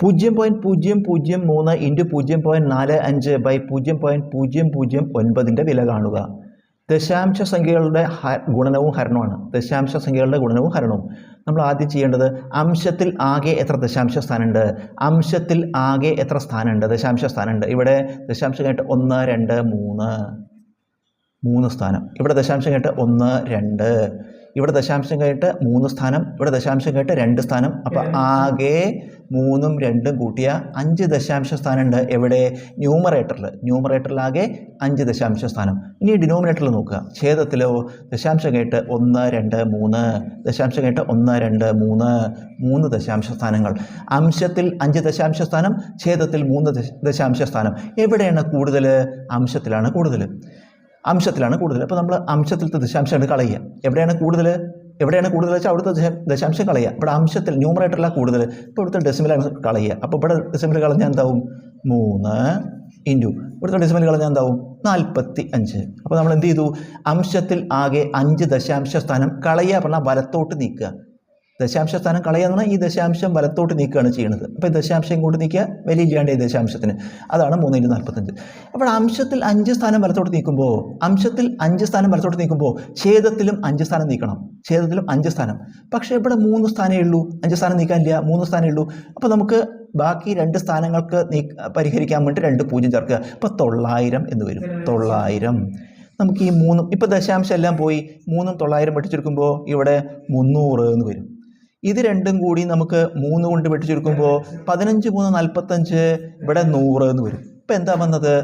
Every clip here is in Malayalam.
0.003 ഇൻറ്റു 0.45 ബൈ 0.009 വില കാണുക. ദശാംശ സംഖ്യകളുടെ ഗുണനവും ഹരണമാണ്. ദശാംശ സംഖ്യകളുടെ ഗുണനവും ഹരണവും. നമ്മൾ ആദ്യം ചെയ്യേണ്ടത് അംശത്തിൽ ആകെ എത്ര ദശാംശ സ്ഥാനമുണ്ട്, അംശത്തിൽ ആകെ എത്ര സ്ഥാനമുണ്ട്, ദശാംശ സ്ഥാനമുണ്ട്. ഇവിടെ ദശാംശം കഴിഞ്ഞിട്ട് 1 2 3 സ്ഥാനം. ഇവിടെ ദശാംശം കഴിഞ്ഞിട്ട് 1 2, ഇവിടെ ദശാംശം കഴിഞ്ഞിട്ട് 3 സ്ഥാനം, ഇവിടെ ദശാംശം കഴിഞ്ഞിട്ട് 2 സ്ഥാനം. അപ്പോൾ ആകെ 3ഉം 2ഉം കൂട്ടിയ 5 ദശാംശ സ്ഥാനമുണ്ട്. എവിടെ? ന്യൂമറേറ്ററിൽ ആകെ 5 ദശാംശ സ്ഥാനം. ഇനി ഡിനോമിനേറ്ററിൽ നോക്കുക. ഛേദത്തിലോ ദശാംശം കഴിഞ്ഞിട്ട് 1 2 3, ദശാംശം കഴിഞ്ഞിട്ട് 1 2 3 ദശാംശ സ്ഥാനങ്ങൾ. അംശത്തിൽ 5 ദശാംശ സ്ഥാനം, ഛേദത്തിൽ 3 ദശാംശ സ്ഥാനം. എവിടെയാണ് കൂടുതൽ? അംശത്തിലാണ് കൂടുതൽ. അപ്പോൾ നമ്മൾ അംശത്തിലത്തെ ദശാംശം കളയുക. എവിടെയാണ് കൂടുതൽ വെച്ചാൽ അവിടുത്തെ ദശാംശം കളയുക. ഇവിടെ അംശത്തിൽ ന്യൂമറേറ്ററിലാണ് കൂടുതൽ, ഇപ്പോൾ ഇവിടുത്തെ ഡെസിമലാണ് കളയുക. അപ്പോൾ ഇവിടെ ഡെസിമൽ കളഞ്ഞാൽ എന്താവും? 3 ഇൻറ്റു ഇവിടുത്തെ ഡെസിമൽ കളഞ്ഞാൽ എന്താവും? 45. അപ്പോൾ നമ്മൾ എന്ത് ചെയ്തു? അംശത്തിൽ ആകെ 5 ദശാംശ സ്ഥാനം കളയുക പറഞ്ഞാൽ വലത്തോട്ട് നീക്കുക. ദശാംശ സ്ഥാനം കളയുക എന്ന് പറഞ്ഞാൽ ഈ ദശാംശം വലത്തോട്ട് നീക്കുകയാണ് ചെയ്യുന്നത്. അപ്പോൾ ഈ ദശാംശം ഇങ്ങോട്ട് നീക്കുക, വിലയില്ലാണ്ട് ഈ ദശാംശത്തിന്. അതാണ് 3/45. അപ്പോൾ അംശത്തിൽ 5 സ്ഥാനം വലത്തോട്ട് നീക്കുമ്പോൾ ഛേദത്തിലും 5 സ്ഥാനം നീക്കണം. ഛേദത്തിലും 5 സ്ഥാനം. പക്ഷേ ഇവിടെ 3 സ്ഥാനമേ ഉള്ളൂ, 5 സ്ഥാനം നീക്കാനില്ല, 3 സ്ഥാനമേ ഉള്ളൂ. അപ്പോൾ നമുക്ക് ബാക്കി 2 സ്ഥാനങ്ങൾക്ക് പരിഹരിക്കാൻ വേണ്ടി 2 0 ചേർക്കുക. അപ്പോൾ 900 എന്ന് വരും. 900. നമുക്ക് ഈ 3 ഇപ്പോൾ ദശാംശം എല്ലാം പോയി, 3ഉം 900 വെട്ടിച്ചെടുക്കുമ്പോൾ ഇവിടെ 300 എന്ന് വരും. ഇത് രണ്ടും കൂടി നമുക്ക് 3 കൊണ്ട് വെട്ടിച്ചെടുക്കുമ്പോൾ 15 3 45, ഇവിടെ 100 എന്ന് വരും. ഇപ്പം എന്താ വന്നത്?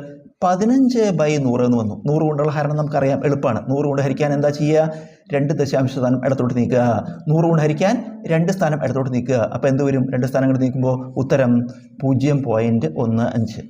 15/100 എന്ന് വന്നു. 100 കൊണ്ടുള്ള ഹരണം നമുക്കറിയാം, എളുപ്പമാണ്. 100 കൊണ്ട് ഹരിക്കാൻ എന്താ ചെയ്യുക? 2 ദശാംശ സ്ഥാനം ഇടത്തോട്ട് നീക്കുക. 100 കൊണ്ട് ഹരിക്കാൻ 2 സ്ഥാനം ഇടത്തോട്ട് നീക്കുക. അപ്പോൾ എന്ത് വരും? 2 സ്ഥാനങ്ങൾ നീക്കുമ്പോൾ ഉത്തരം 0.15.